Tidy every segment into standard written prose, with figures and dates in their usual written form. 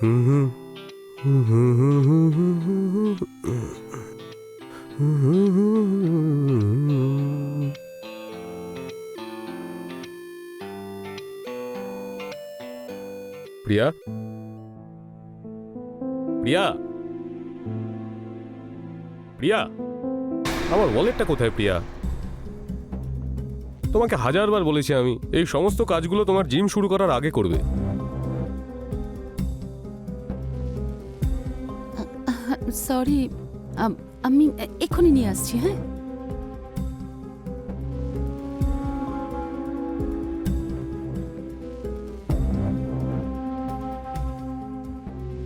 প্রিয়া, প্রিয়া, প্রিয়া, আমার ওয়ালেটটা কোথায়? প্রিয়া, তোমাকে হাজারবার বলেছি আমি, এই সমস্ত কাজগুলো তোমার জিম শুরু করার আগে করবে। সরি, আমি এক্ষুনি নিয়ে আসছি। হ্যাঁ,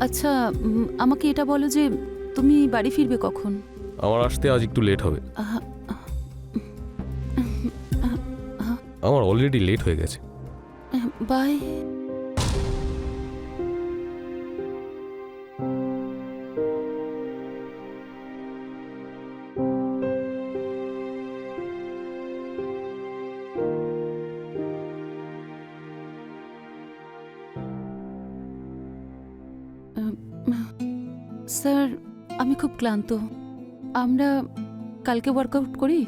আচ্ছা, আমাকে এটা বলো যে তুমি বাড়ি ফিরবে কখন? আমার আসতে আজ একটু লেট হবে। আমার অলরেডি লেট হয়ে গেছে। বাই। স্যার, আমি খুব ক্লান্ত। আমরা কালকে ওয়ার্কআউট করি।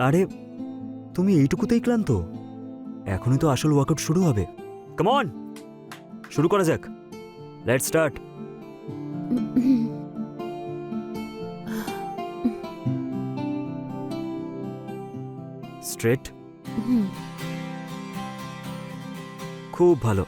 আরে তুমি এইটুকুতেই ক্লান্ত? এখনই তো আসল ওয়ার্কআউট শুরু হবে। কাম অন, শুরু করা যাক। Let's start. স্ট্রেট, খুব ভালো।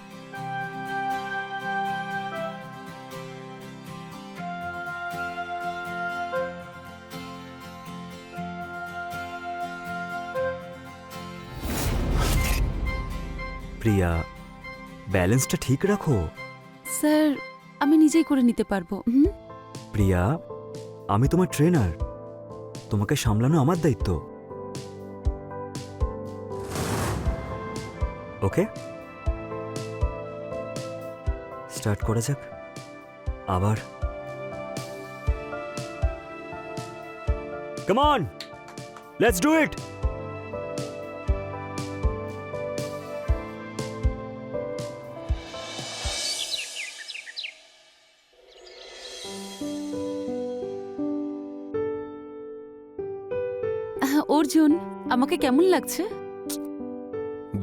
প্রিয়া, ব্যালেন্সটা ঠিক রাখো। স্যার, আমি নিজেই করে নিতে পারবো। প্রিয়া, আমি তোমার ট্রেনার, তোমাকে সামলানো আমার দায়িত্ব। ওকে, স্টার্ট করা যাক। আবার come on, let's do it. Arjun, আমাকে কেমন লাগছে?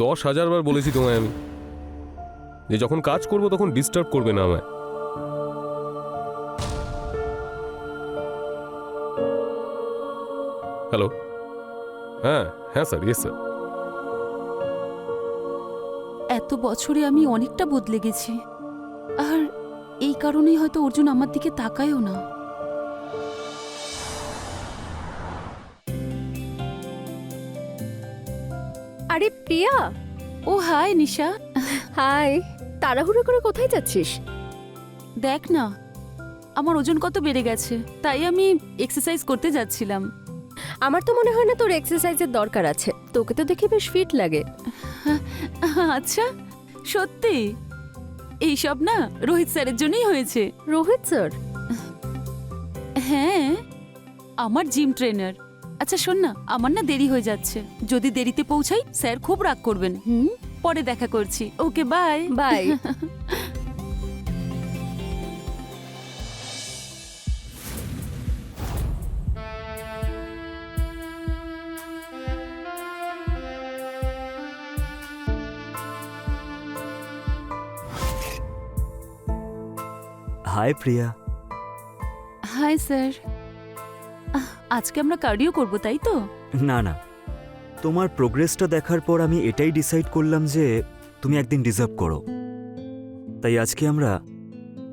10,000 বার বলেছি তোমায় আমি যে যখন কাজ করব তখন ডিস্টার্ব করবে না আমায়। হ্যালো, হ্যাঁ হ্যাঁ স্যার, ইয়েস স্যার। এত বছরে আমি অনেকটা বদলে গেছি, আর এই কারণেই হয়তো অর্জুন আমার দিকে তাকায়ও না। আরে প্রিয়া। ও হাই নিশা। হাই, তাড়াহুড়ো করে কোথায় যাচ্ছিস? দেখ না, আমার ওজন কত বেড়ে গেছে, তাই আমি এক্সারসাইজ করতে যাচ্ছিলাম। আমার তো মনে হয় না তোর এক্সারসাইজের দরকার আছে, তোকে তো দেখে বেশ ফিট লাগে। আচ্ছা, সত্যি? এইসব না রোহিত স্যারের জন্যই হয়েছে। রোহিত স্যার? হ্যাঁ, আমার জিম ট্রেনার। আচ্ছা শোন না, আমার না দেরি হয়ে যাচ্ছে, যদি দেরিতে পৌঁছাই স্যার খুব রাগ করবেন। পরে দেখা করছি। Okay, bye bye. Hi Priya. Hi sir. আজকে আমরা কার্ডিও করব, তাই তো? না না, তোমার প্রোগ্রেসটা দেখার পর আমি এটাই ডিসাইড করলাম যে তুমি একদিন ডিজার্ভ করো, তাই আজকে আমরা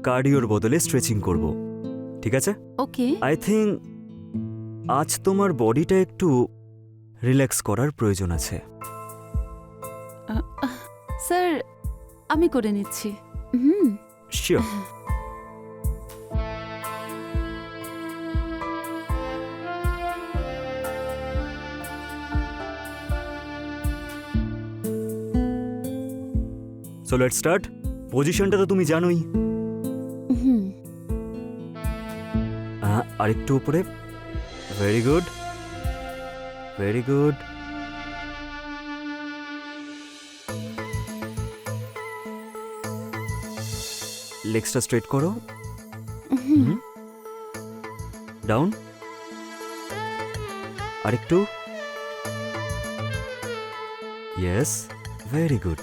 কার্ডিওর বদলে স্ট্রেচিং করব, ঠিক আছে? ওকে। আই থিঙ্ক আজ তোমার বডিটা একটু রিল্যাক্স করার প্রয়োজন আছে। স্যার, আমি করে নিচ্ছি। শিওর। So let's start. পজিশনটা তো তুমি জানোই। আরেকটু উপরে। Very good, very good. লেগসটা স্ট্রেট করো। ডাউন, আরেকটু। ইয়েস, ভেরি গুড,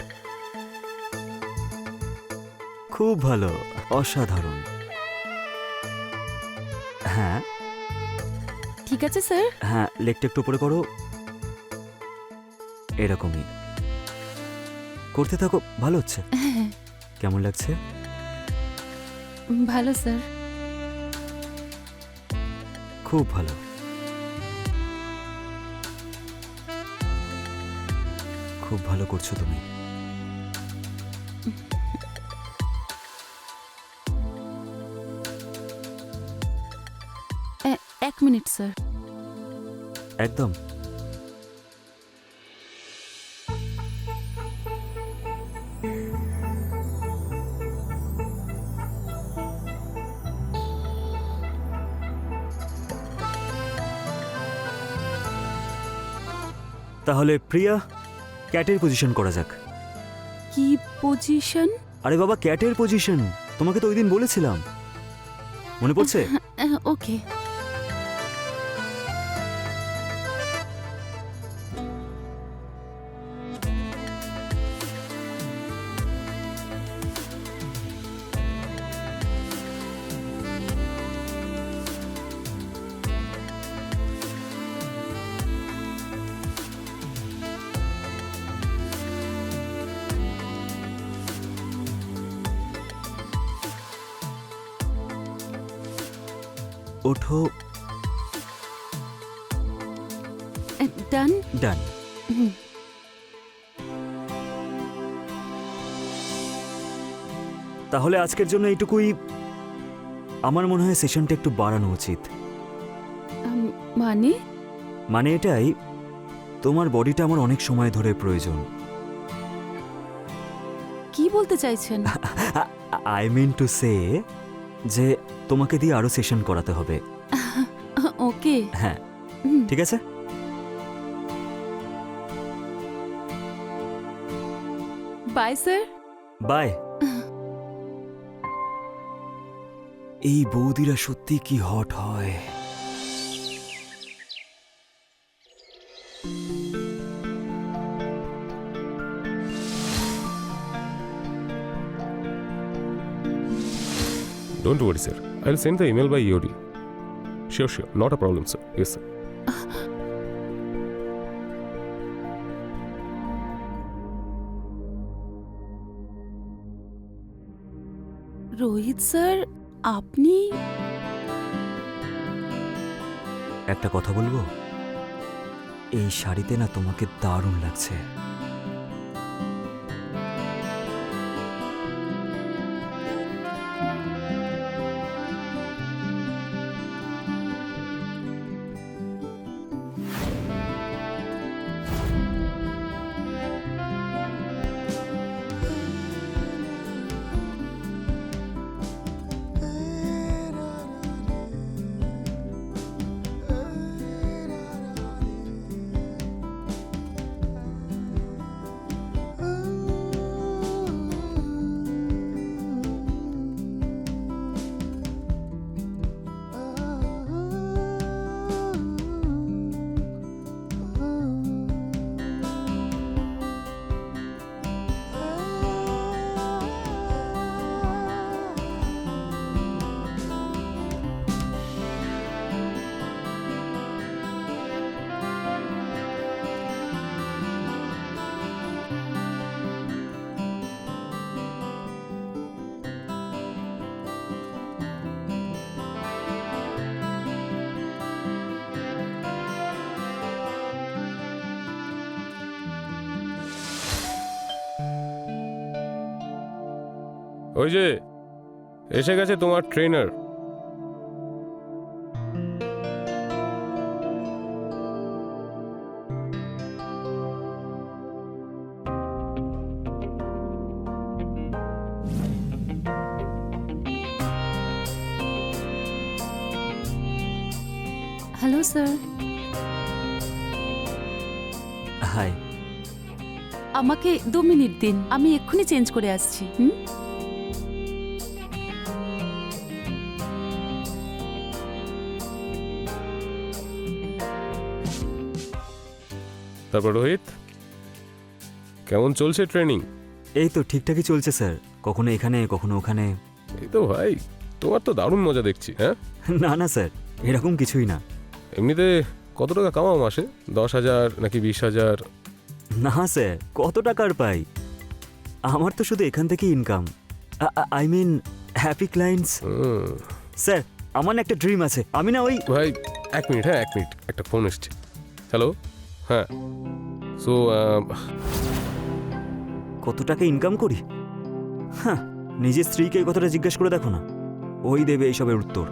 খুব ভালো, অসাধারণ। হ্যাঁ ঠিক আছে স্যার। হ্যাঁ, লেগটা একটু উপরে করো, এরকমই করতে থাকো, ভালো হচ্ছে। কেমন লাগছে? ভালো স্যার। খুব ভালো, খুব ভালো করছো তুমি। এক মিনিট স্যার। একদম। তাহলে প্রিয়া, ক্যাটের পজিশন করা যাক। কি পজিশন? আরে বাবা, ক্যাটের পজিশন, তোমাকে তো ওই দিন বলেছিলাম, মনে পড়ছে? ওকে। ওঠো। ডান। ডান। তাহলে আজকের জন্য এইটুকুই। আমার মনে হয় সেশনটা একটু বাড়ানো উচিত। মানে? মানে এটাই, তোমার বডিটা আমার অনেক সময় ধরে প্রয়োজন। কি বলতে চাইছেন? আই মিন টু সে যে তোমাকে দিয়ে আরো সেশন করাতে হবে। ওকে। হ্যাঁ, ঠিক আছে। Bye sir. বাই। এই বৌদিরা সত্যি কি হট হয়। Don't worry, sir. I'll send the email by EOD. Sure, sure. Not a problem, sir. Yes, sir. Rohit sir, আপনি? একটা কথা বলবো, এই শাড়িতে না তোমাকে দারুণ লাগছে। ওই যে এসে গেছে তোমার ট্রেনার। Hello sir. হাই। আমাকে 2 মিনিট দিন, আমি এক্ষুনি চেঞ্জ করে আসছি। তারপর রোহিত, কেমন চলছে ট্রেনিং? এই তো ঠিকঠাকই চলছে স্যার, কখনো এখানে কখনো ওখানে। এই তো ভাই, তোমার তো দারুণ মজা দেখছি। হ্যাঁ, না না স্যার, এরকম কিছুই না। এমনিতে কত টাকা কামাও মাসে? 10,000 নাকি 20,000? না স্যার, কত টাকার পাই? আমার তো শুধু এখান থেকেই income. I mean happy clients. Sir, আমার না একটা ড্রিম আছে, আমি না ওই ভাই 1 মিনিট, হ্যাঁ 1 মিনিট, একটা ফোন এসছে। হ্যালো, হ্যাঁ। সো কত টাকা ইনকাম করি? হ্যাঁ, নিজের স্ত্রীকে এই কথাটা জিজ্ঞেস করে দেখো না, ওই দেবে এইসবের উত্তর।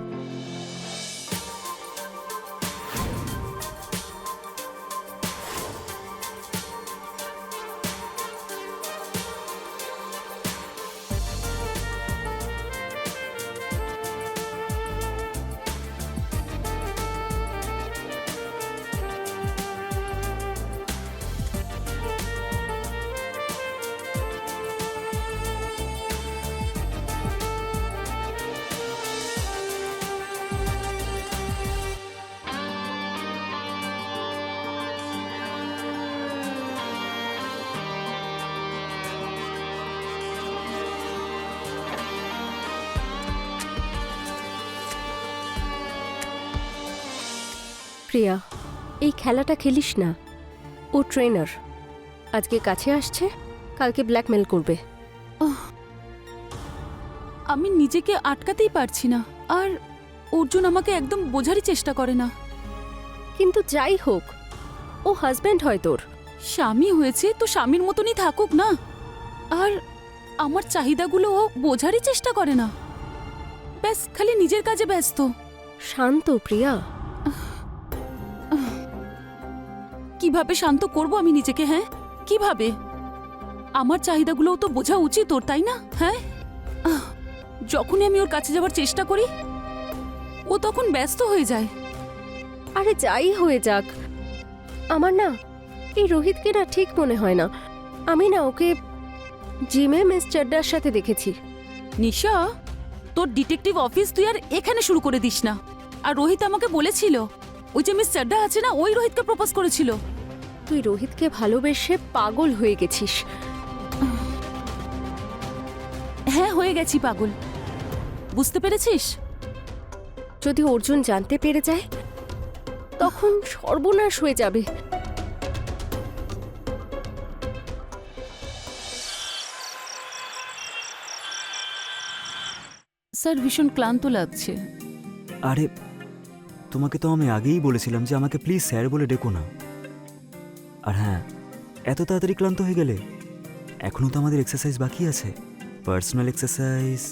প্রিয়া, এই খেলাটা খেলিস না। ও ট্রেনার, আজকে কাছে আসছে, কালকে ব্ল্যাকমেল করবে। আমি নিজেকে আটকাতেই পারছি না, আর অর্জুন আমাকে একদম বোঝারই চেষ্টা করে না। কিন্তু যাই হোক, ও হাজব্যান্ড হয় তোর। স্বামী হয়েছে তো স্বামীর মতনই থাকুক না, আর আমার চাহিদাগুলো ও বোঝারই চেষ্টা করে না। ব্যাস খালি নিজের কাজে ব্যস্ত। শান্ত প্রিয়া। কিভাবে শান্ত করব আমি নিজেকে? হ্যাঁ, কিভাবে? আমার চাহিদাগুলোও তো বোঝা উচিত ওর, তাই না? হ্যাঁ, যখনই আমি ওর কাছে যাওয়ার চেষ্টা করি ও তখন ব্যস্ত হয়ে যায়। আরে যাই হয়ে যাক, আমার না এই রোহিতকে না ঠিক মনে হয় না। আমি না ওকে জিমে মিস চাড্ডার সাথে দেখেছি। নিশা, তোর ডিটেকটিভ অফিস তুই আর এখানে শুরু করে দিস না। আর রোহিত আমাকে বলেছিল ওই যে মিস চাড্ডা আছে না, ওই রোহিতকে প্রপোজ করেছিল। তুই রোহিতকে ভালোবেসে পাগল হয়ে গেছিস। হ্যাঁ, হয়ে গেছি পাগল, বুঝতে পেরেছিস? যদি অর্জুন জানতে পেরে যায় তখন সর্বনাশ হয়ে যাবে। স্যার, ভীষণ ক্লান্ত লাগছে। আরে, তোমাকে তো আমি আগেই বলেছিলাম যে আমাকে প্লিজ স্যার বলে ডেকো না। আর হ্যাঁ, এত তাড়াতাড়ি ক্লান্ত হয়ে গেলে? এখনো তো আমাদের এক্সারসাইজ বাকি আছে, পার্সোনাল এক্সারসাইজ।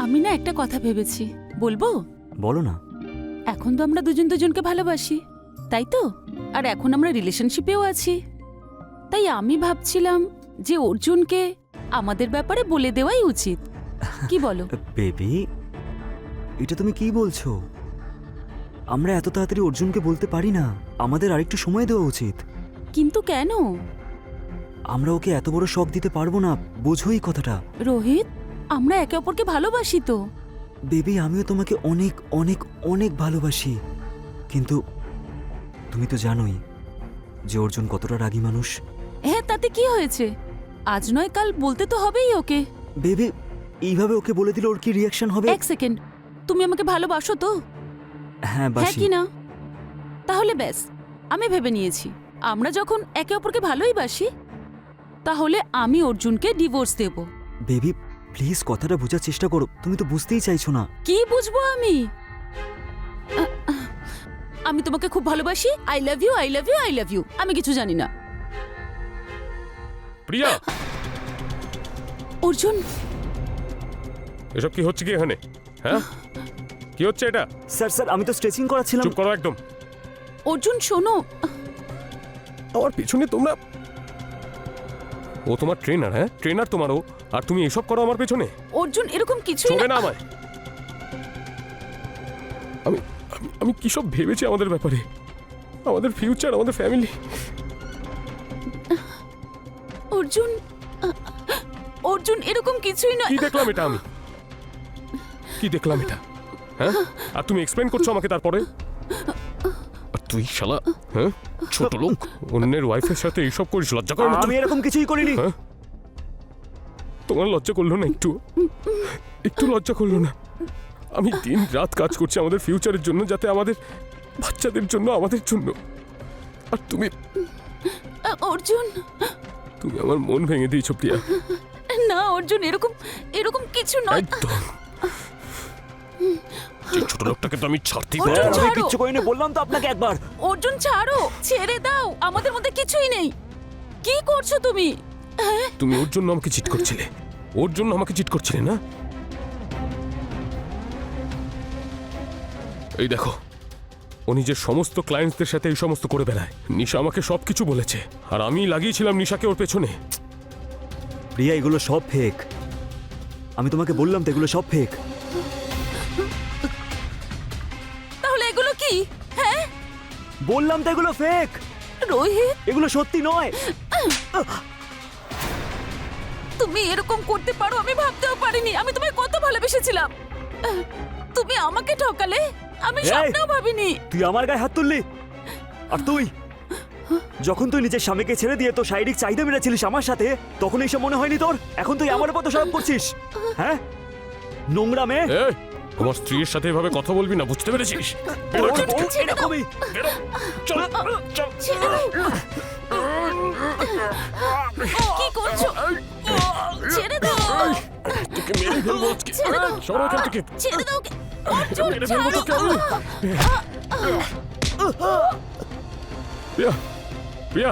আমি না একটা কথা ভেবেছি, বলবো? বলো না। এখন তো আমরা দুজন দুজনকে ভালোবাসি, তাই তো? আর এখন আমরা রিলেশনশিপেও আছি। তাই আমি ভাবছিলাম যে অর্জুনকে আমাদের ব্যাপারে বলে দেওয়াই উচিত। কি বলো? বেবি, এটা তুমি কি বলছো? আমরা এত তাড়াতাড়ি অর্জুনকে বলতে পারি না, আমাদের আরেকটু সময় দেওয়া উচিত। কিন্তু কেন? আমরা ওকে এত বড় শক দিতে পারবো না, বোঝোই কথাটা। রোহিত, আমরা একে অপরকে ভালোবাসি তো। বেবি, আমিও তোমাকে অনেক অনেক অনেক ভালোবাসি, কিন্তু তুমি তো জানোই যে অর্জুন কতটা রাগী মানুষ। হ্যাঁ, তাতে কি হয়েছে? আজ নয় কাল বলতে তো হবেই ওকে। বেবি, এইভাবে ওকে বলে দিলে ওর কি রিয়াকশন হবে? এক সেকেন্ড, তুমি আমাকে ভালোবাসো তো? হ্যাঁ, হ্যাঁ বাসি। কি না? তাহলে ব্যাস, আমি ভেবে নিয়েছি আমরা যখন একে অপরকে ভালোই বাসি, তাহলে আমি অর্জুনকে ডিভোর্স দেব। বেবি প্লিজ কথাটা বোঝার চেষ্টা করো, তুমি তো বুঝতেই চাইছো না। কি বুঝবো আমি? আমি তোমাকে খুব ভালোবাসি। I love you, I love you, I love you. আমি কিছু জানি না। প্রিয়া, অর্জুন, এসব কি হচ্ছে কি এখানে? হ্যাঁ, কি হচ্ছে এটা? স্যার স্যার আমি তো স্ট্রেচিং করাচ্ছিলাম। চুপ করো একদম। অর্জুন শোনো। আমার পিছনে তোমরা, ও তোমার ট্রেনার? হ্যাঁ, ট্রেনার তোমারও, আর তুমি এসব করো আমার পেছনে? অর্জুন এরকম কিছুই ছোবে না। না আমায়। আমি আমি- আমি কি সব ভেবেছি আমাদের ব্যাপারে, আমাদের ফিউচার, আমাদের ফ্যামিলি। অর্জুন, অর্জুন এরকম কিছুই না। কি দেখলাম এটা আমি? কি দেখলাম এটা? হ্যাঁ, আর তুমি এক্সপ্লেন করছো আমাকে তারপরে? আর তুই শালা, হ্যাঁ, ছোট লোক, অন্যের ওয়াইফের সাথে এইসব করিস, লজ্জা করে না তোর? আমি এরকম কিছুই করিনি। হ্যাঁ? তোমার লজ্জা করলো না একটু? একটু লজ্জা করলো না? আমি দিন রাত কাজ করছি আমাদের ফিউচারের জন্য, যাতে আমাদের বাচ্চাদের জন্য, আমাদের জন্য, আর তুমি অর্জুন তুমি আমার মন ভেঙে দিয়েছো প্রিয়া। না, অর্জুন এরকম এরকম কিছু নয়। একদম। যে ছোট লোকটাকে তো আমি ছাড়তেই অর্জুন, পারবো না। আমি ছাড়ো। কিচ্ছু করিনি, বললাম তো আপনাকে একবার। অর্জুন ছাড়ো, ছেড়ে দাও, আমাদের মধ্যে কিছুই নেই। কি করছো তুমি? তুমি ওর জন্য আমাকে চিট করছিলে, ওর জন্য আমাকে চিট করছিলে না? এই দেখো, ও নিজের সমস্ত ক্লায়েন্টসদের সাথে এই সমস্ত করে বেড়ায়। নিশা আমাকে সবকিছু বলেছে, আর আমি লাগিয়েছিলাম নিশাকে ওর পেছনে। প্রিয়া এগুলো সব ফেক। আমি তোমাকে বললাম তো এগুলো সব ফেক। তাহলে এগুলো কি? হ্যাঁ, বললাম তো এগুলো ফেক, রোহিত এগুলো সত্যি নয়। তুমি এরকম করতে পারো আমি ভাবতেও পারিনি। আমি তোমায় কত ভালোবেসেছিলাম, তুমি আমাকে ঠকালে। আমি এই! স্বপ্নেও ভাবিনি। তুই আমার গায়ে হাত তুললি, আর তুই যখন তুই নিজের স্বামীকে ছেড়ে দিয়ে তো শারীরিক চাহিদা মেরেছিলিস আমার সাথে, তখন এইসব মনে হয়নি তোর? এখন তুই আমার উপর দোষারোপ করছিস, হ্যাঁ? নোংরা মেয়ে। এই, আমার স্ত্রীর সাথে এভাবে কথা বলবি না, বুঝতে পেরেছিস? বেরো তোর এখান থেকে, বউ এরকমই। বেরো, চল, চল। ছেড়ে দাও। কি করছো? ছেড়ে দাও। তোকে মেরে ফেলবো আজকে। ছেড়ে দাও। সরো এখান থেকে। ছেড়ে দাও ওকে। অর্জুন, মেরে ফেলবো তোকে ছাড়ো। আমি। প্রিয়া, প্রিয়া,